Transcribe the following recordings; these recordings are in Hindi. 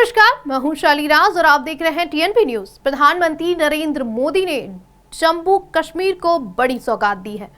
नमस्कार, मैं हूं शाली राज और आप देख रहे हैं टीएनपी न्यूज। प्रधानमंत्री नरेंद्र मोदी ने जम्मू कश्मीर को बड़ी सौगात दी है।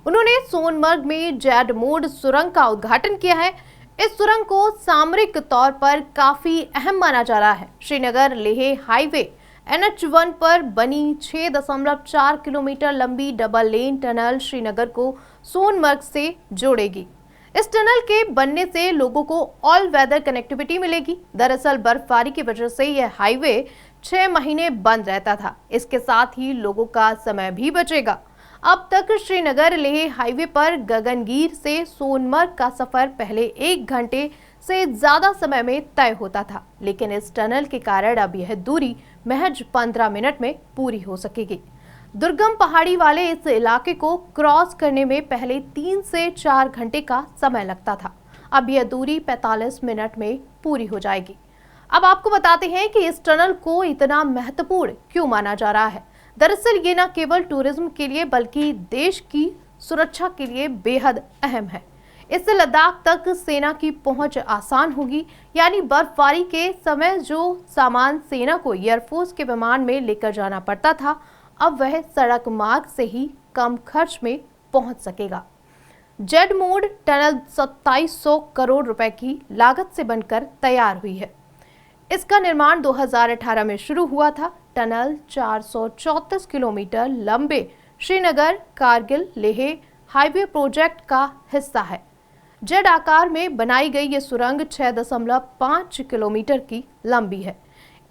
उन्होंने सोनमर्ग में जेड मोड सुरंग का उद्घाटन किया है। इस सुरंग को सामरिक तौर पर काफी अहम माना जा रहा है। श्रीनगर लेह हाईवे NH1 पर बनी 6.4 किलोमीटर लंबी डबल लेन टनल श्रीनगर को सोनमर्ग से जोड़ेगी। इस टनल के बनने से लोगों को ऑल वेदर कनेक्टिविटी मिलेगी। दरअसल बर्फबारी की वजह से यह हाईवे 6 महीने बंद रहता था। इसके साथ ही लोगों का समय भी बचेगा। अब तक श्रीनगर लेह हाईवे पर गगनगीर से सोनमर्ग का सफर पहले 1 घंटे से ज्यादा समय में तय होता था, लेकिन इस टनल के कारण अब यह दूरी महज 15 मिनट में पूरी हो सकेगी। दुर्गम पहाड़ी वाले इस इलाके को क्रॉस करने में पहले 3 से 4 घंटे का समय लगता था। अब यह दूरी 45 मिनट में पूरी हो जाएगी। अब आपको बताते हैं कि इस टनल को इतना महत्वपूर्ण क्यों माना जा रहा है। दरअसल ये न केवल टूरिज्म के लिए बल्कि देश की सुरक्षा के लिए बेहद अहम है। इससे लद्दाख तक सेना की पहुंच आसान होगी, यानी बर्फबारी के समय जो सामान सेना को एयरफोर्स के विमान में लेकर जाना पड़ता था, अब वह सड़क मार्ग से ही कम खर्च में पहुंच सकेगा। जेड मोड टनल 2700 करोड़ रुपए की लागत से बनकर तैयार हुई है। इसका निर्माण 2018 में शुरू हुआ था। टनल 434 किलोमीटर लंबे श्रीनगर कारगिल लेह हाईवे प्रोजेक्ट का हिस्सा है। जेड आकार में बनाई गई ये सुरंग 6.5 किलोमीटर की लंबी है।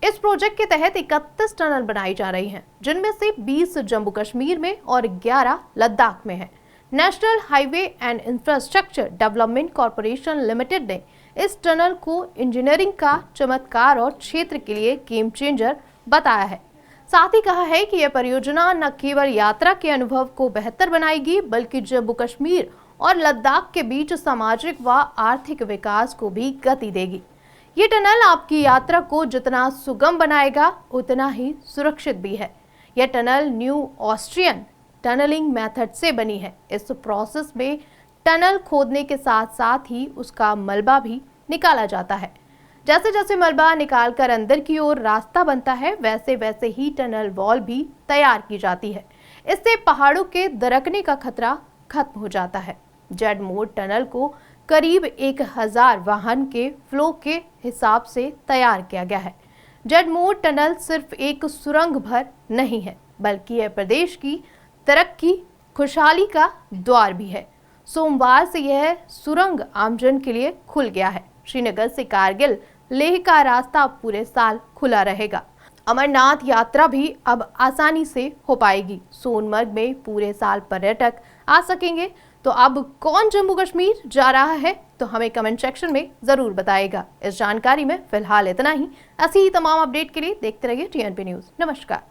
इस प्रोजेक्ट के तहत 31 टनल बनाई जा रही हैं, जिनमें से 20 जम्मू कश्मीर में और 11 लद्दाख में हैं। National highway and infrastructure development corporation limited ने इस टनल को इंजीनियरिंग का चमत्कार और क्षेत्र के लिए गेम चेंजर बताया है। साथ ही कहा है कि यह परियोजना न केवल यात्रा के अनुभव को बेहतर बनाएगी, बल्कि जम्मू कश्मीर और लद्दाख के बीच सामाजिक व आर्थिक विकास को भी गति देगी। ये टनल आपकी यात्रा को जितना सुगम बनाएगा, उतना ही सुरक्षित भी है। यह tunnel new Austrian tunnelling method से बनी है। इस प्रोसेस में टनल खोदने के साथ साथ ही उसका मलबा भी निकाला जाता है। जैसे जैसे मलबा निकालकर अंदर की ओर रास्ता बनता है, वैसे वैसे ही टनल वॉल भी तैयार की जाती है। इससे पहाड़ों के दरकने का खतरा खत्म हो जाता है। जेड मोड टनल को करीब 1000 वाहन के फ्लो के हिसाब से तैयार किया गया है। जेड मोड टनल सिर्फ एक सुरंग भर नहीं है, बल्कि यह प्रदेश की तरक्की खुशहाली का द्वार भी है। सोमवार से यह सुरंग आमजन के लिए खुल गया है। श्रीनगर से कारगिल लेह का रास्ता पूरे साल खुला रहेगा। अमरनाथ यात्रा भी अब आसानी से हो पाएगी। सोनमर्ग में पूरे साल पर्यटक आ सकेंगे। तो अब कौन जम्मू कश्मीर जा रहा है, तो हमें कमेंट सेक्शन में जरूर बताएगा। इस जानकारी में फिलहाल इतना ही। ऐसी ही तमाम अपडेट के लिए देखते रहिए टीएनपी न्यूज। नमस्कार।